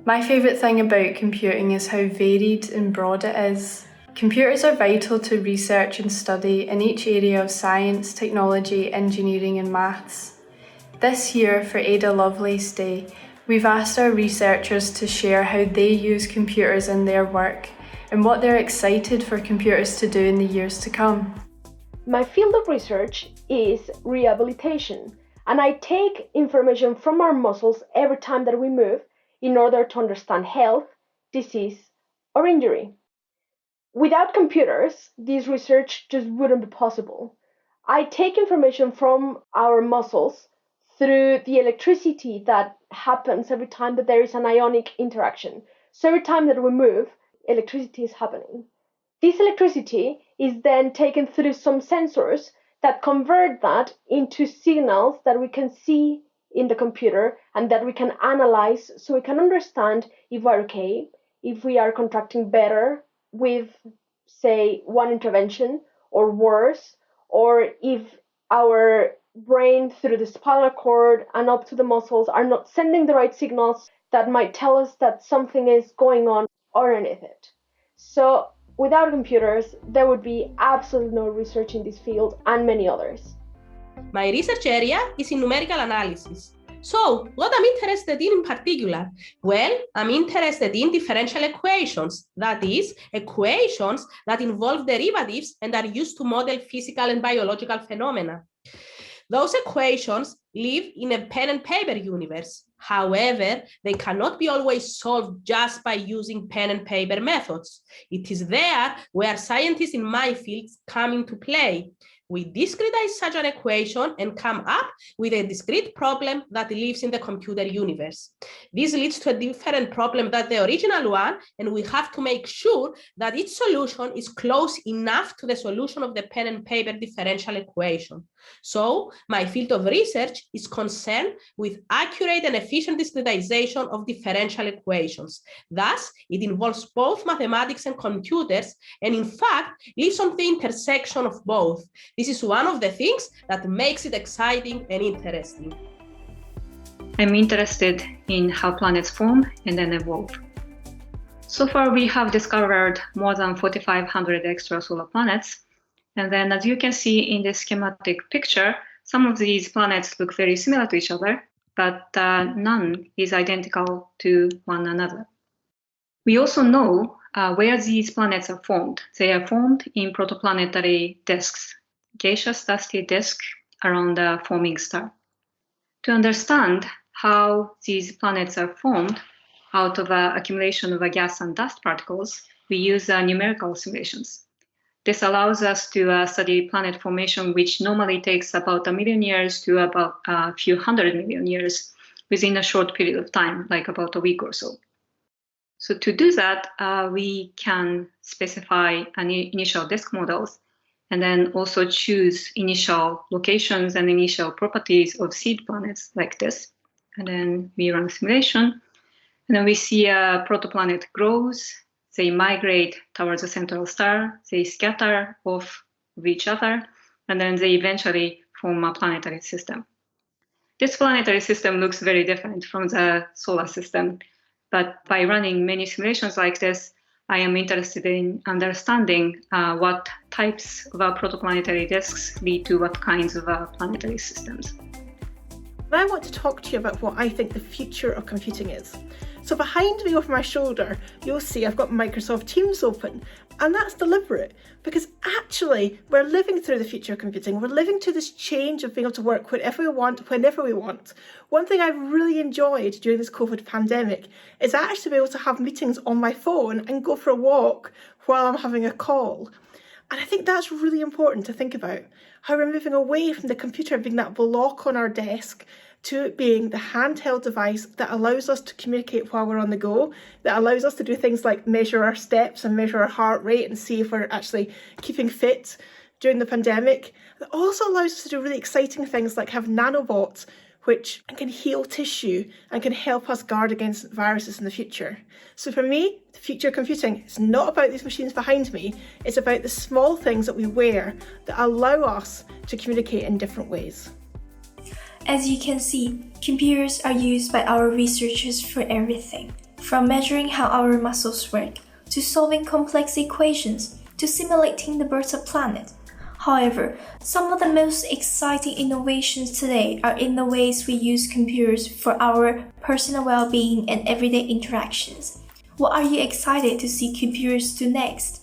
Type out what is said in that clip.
My favourite thing about computing is how varied and broad it is. Computers are vital to research and study in each area of science, technology, engineering and maths. This year, for Ada Lovelace Day, we've asked our researchers to share how they use computers in their work and what they're excited for computers to do in the years to come. My field of research is rehabilitation, and I take information from our muscles every time that we move in order to understand health, disease, or injury. Without computers, this research just wouldn't be possible. I take information from our muscles through the electricity that happens every time that there is an ionic interaction. So every time that we move, electricity is happening. This electricity is then taken through some sensors that convert that into signals that we can see in the computer and that we can analyze so we can understand if we're okay, if we are contracting better with, say, one intervention or worse, or if our brain through the spinal cord and up to the muscles are not sending the right signals that might tell us that something is going on underneath it. So without computers, there would be absolutely no research in this field and many others. My research area is in numerical analysis. So, what I'm interested in particular? Well, I'm interested in differential equations, that is, equations that involve derivatives and are used to model physical and biological phenomena. Those equations live in a pen and paper universe. However, they cannot be always solved just by using pen and paper methods. It is there where scientists in my field come into play. We discretize such an equation and come up with a discrete problem that lives in the computer universe. This leads to a different problem than the original one, and we have to make sure that its solution is close enough to the solution of the pen and paper differential equation. So, my field of research is concerned with accurate and efficient discretization of differential equations. Thus, it involves both mathematics and computers, and in fact, lives on the intersection of both. This is one of the things that makes it exciting and interesting. I'm interested in how planets form and then evolve. So far, we have discovered more than 4,500 extrasolar planets. And then, as you can see in the schematic picture, some of these planets look very similar to each other, but none is identical to one another. We also know where these planets are formed. They are formed in protoplanetary disks, gaseous dusty disk around a forming star. To understand how these planets are formed out of an accumulation of gas and dust particles, we use numerical simulations. This allows us to study planet formation, which normally takes about 1 million years to about a few 100 million years within a short period of time, like about a week or so. So to do that, we can specify initial disk models and then also choose initial locations and initial properties of seed planets like this. And then we run simulation, and then we see a protoplanet grows. They migrate towards the central star, they scatter off of each other, and then they eventually form a planetary system. This planetary system looks very different from the solar system, but by running many simulations like this, I am interested in understanding what types of protoplanetary disks lead to what kinds of planetary systems. I want to talk to you about what I think the future of computing is. So behind me over my shoulder, you'll see I've got Microsoft Teams open, and that's deliberate because actually we're living through the future of computing. We're living through this change of being able to work wherever we want, whenever we want. One thing I've really enjoyed during this COVID pandemic is actually be able to have meetings on my phone and go for a walk while I'm having a call. And I think that's really important to think about, how we're moving away from the computer being that block on our desk to it being the handheld device that allows us to communicate while we're on the go, that allows us to do things like measure our steps and measure our heart rate and see if we're actually keeping fit during the pandemic. It also allows us to do really exciting things like have nanobots which can heal tissue and can help us guard against viruses in the future. So for me, the future of computing is not about these machines behind me, it's about the small things that we wear that allow us to communicate in different ways. As you can see, computers are used by our researchers for everything, from measuring how our muscles work, to solving complex equations, to simulating the birth of planets. However, some of the most exciting innovations today are in the ways we use computers for our personal well-being and everyday interactions. What are you excited to see computers do next?